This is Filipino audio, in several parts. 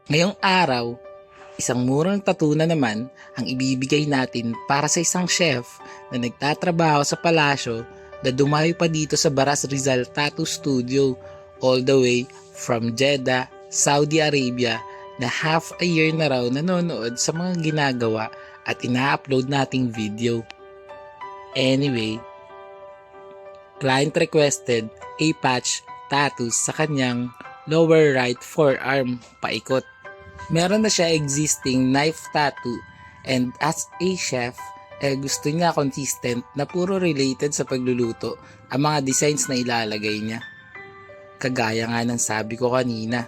Ngayong araw, isang murang tattoo na naman ang ibibigay natin para sa isang chef na nagtatrabaho sa palasyo na dumayo pa dito sa Baras Rizal Tattoo Studio all the way from Jeddah, Saudi Arabia na half a year na raw nanonood sa mga ginagawa at ina-upload nating video. Anyway, client requested a patch tattoo sa kanyang lower right forearm paikot. Meron na siya existing knife tattoo and as a chef, gusto niya consistent na puro related sa pagluluto ang mga designs na ilalagay niya. Kagaya nga ng sabi ko kanina,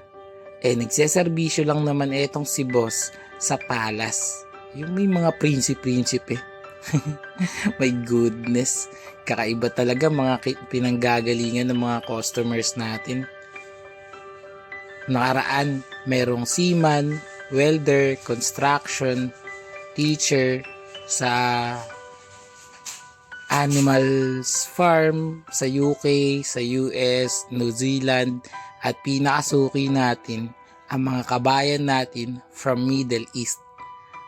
nagseserbisyo lang naman etong si boss sa palace. Yung may mga prinsipe. My goodness, kakaiba talaga mga pinanggagalingan ng mga customers natin. Nakaraan, merong seaman, welder, construction, teacher sa animals farm sa UK, sa US, New Zealand at pinakasuki natin ang mga kabayan natin from Middle East.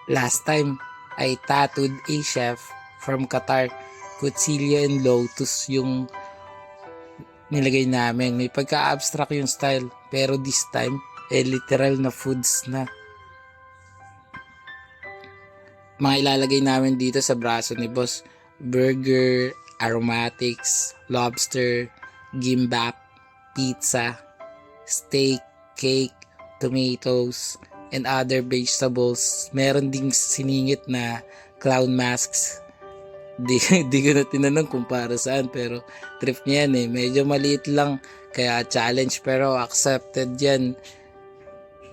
Last time ay tattooed a chef from Qatar, Kutsilya and Lotus yung nilagay namin. May pagka-abstract yung style pero this time literal na foods na. Mga ilalagay namin dito sa braso ni boss: burger, aromatics, lobster, gimbap, pizza, steak, cake, tomatoes, and other vegetables. Meron ding siningit na clown masks. Di ko na tinanong kung para saan pero trip niya yan eh. Medyo maliit lang kaya challenge pero accepted yan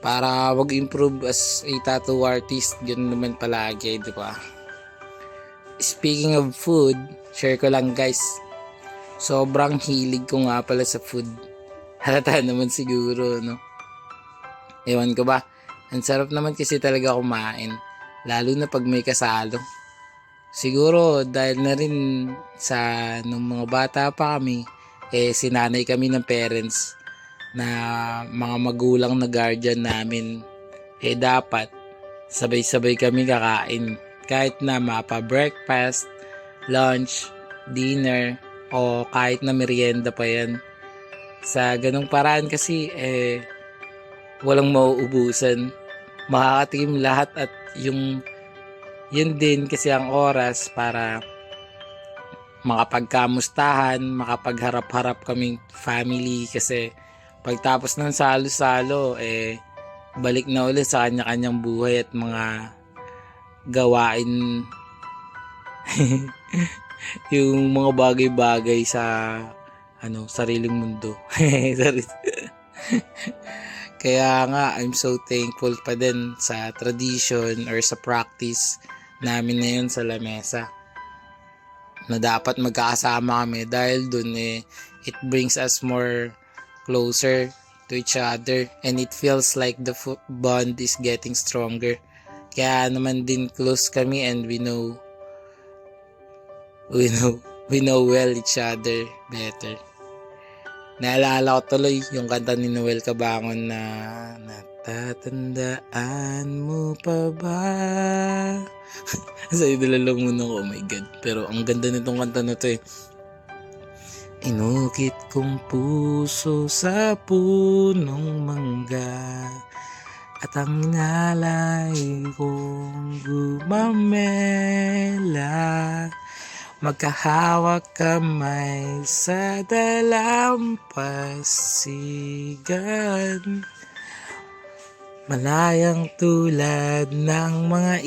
para mag-improve as a tattoo artist. Ganun naman palagi, di ba? Speaking of food, share ko lang guys. Sobrang hilig ko nga pala sa food. Halata naman siguro, no? Ewan ko ba? Ang sarap naman kasi talaga kumain. Lalo na pag may kasalo. Siguro dahil na rin sa nung mga bata pa kami, sinanay kami ng parents na mga magulang na guardian namin. Dapat sabay-sabay kami kakain. Kahit na mapa breakfast, lunch, dinner, o kahit na merienda pa yan. Sa ganung paraan kasi, walang mauubusan. Makakatikim lahat at yun din kasi ang oras para makapagkamustahan, makapagharap-harap kaming family kasi pagtapos ng salo-salo, balik na ulit sa kanya-kanyang buhay at mga gawain. Yung mga bagay-bagay sa sariling mundo. Kaya nga, I'm so thankful pa din sa tradition or sa practice namin na yun sa lamesa. Na dapat magkakasama kami dahil dun it brings us more closer to each other and it feels like the bond is getting stronger. Kaya naman din close kami and we know well each other better. Naalala ko tuloy yung kanta ni Noel Cabangon na natatandaan mo pa ba? Sa idolala muna ko, oh my god. Pero ang ganda nitong kanta na to eh. Inukit kong puso sa punong mangga at ang nalay kong gumamela. Magkahawak kamay sa dalampasigan, malayang tulad ng mga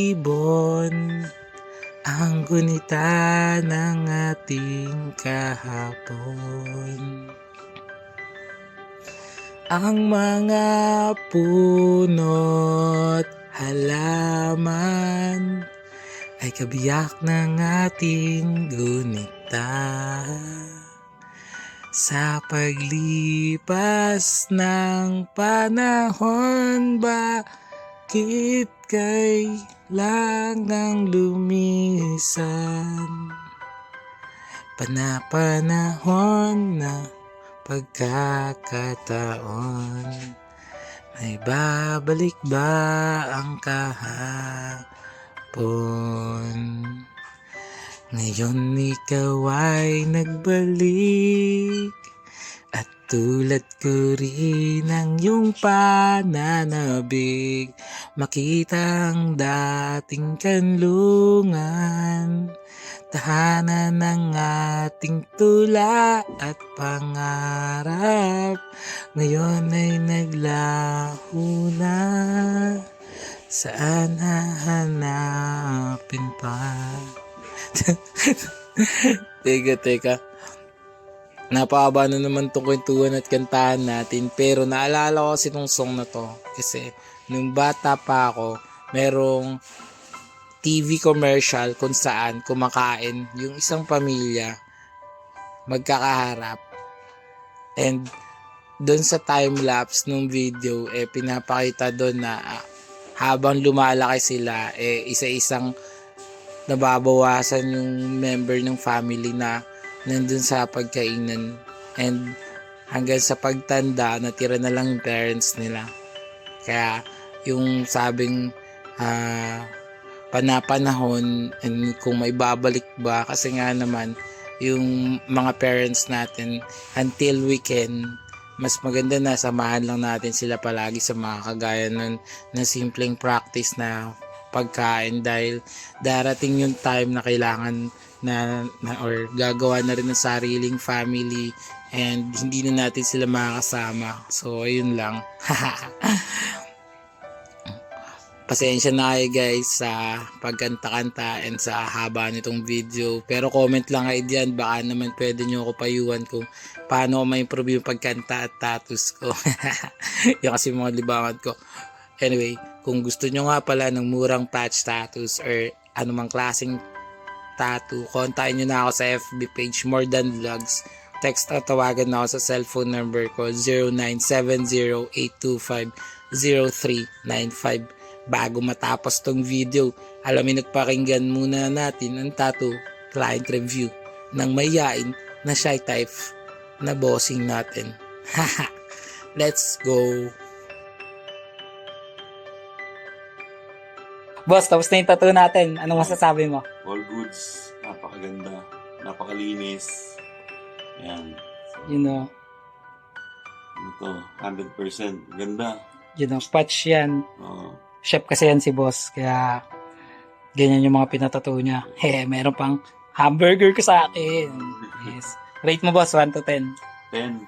ibon, ang gunita ng ating kahapon. Ang mga puno't halaman ay kabiyak ng ating gunita. Sa paglipas ng panahon, bakit kailangang lumisan? Panahon na pagkakataon Ay babalik ba ang kahapon? Ngayon ikaw ay nagbalik, at tulad ko rin ang iyong pananabig, makita ang dating kanlungan, tahanan ng ating tula at pangarap, ngayon ay naglaho na. Saan hahanapin pa? Teka. Napahaba na naman tong kwentuhan at kantahan natin, pero naalala ko kasi tong song na to kasi nung bata pa ako, merong TV commercial kung saan kumakain yung isang pamilya magkakaharap, and doon sa time-lapse ng video pinapakita doon na habang lumalaki sila isa-isang nababawasan yung member ng family na nandun sa pagkainan, and hanggang sa pagtanda natira na lang yung parents nila. Kaya yung sabing panapanahon, and kung may babalik ba, kasi nga naman yung mga parents natin until we can, mas maganda na samahan lang natin sila palagi sa mga kagaya nun na simpleng practice na pagkain, dahil darating yung time na kailangan na or gagawa na rin ng sariling family, and hindi na natin sila makakasama. So ayun lang. Pasensya na kayo guys sa pagkanta-kanta and sa haba nitong video, pero comment lang kayo dyan, baka naman pwede nyo ako payuhan kung paano ko ma-improve yung pagkanta at tattoos ko. Yung kasi mga libangan ko. Anyway, kung gusto nyo nga pala ng murang patch tattoos or anumang klaseng tattoo, kontakin nyo na ako sa FB page More Than Vlogs. Text o tawagan na ako sa cellphone number ko 0970-825-0395. Bago matapos tong video, alamin at pakinggan muna natin ang tattoo client review ng mayain na shy type na bossing natin. Haha, let's go! Boss, tapos na yung tattoo natin. Anong masasabi mo? All goods. Napakaganda. Napakalinis. Ayan. So, You know, ito, 100%. Ganda. patch yan. Oo. Chef kasi yan si boss, kaya ganyan yung mga pinatattoo niya. Meron pang hamburger ko sa akin. Yes. Rate mo boss, 1 to 10. 10.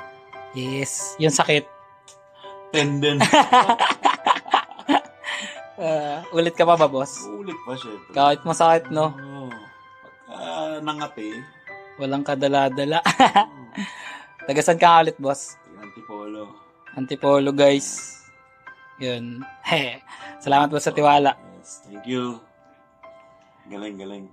Yes. Yung sakit. 10 din. Ulit ka pa ba boss? Ulit pa, syempre. Kahit masakit, no? Oo. Pagka nangati, Walang kadala-dala. Tagasan ka ulit boss? Antipolo. Antipolo guys. Yun. Salamat po sa tiwala. Yes, thank you. Galing.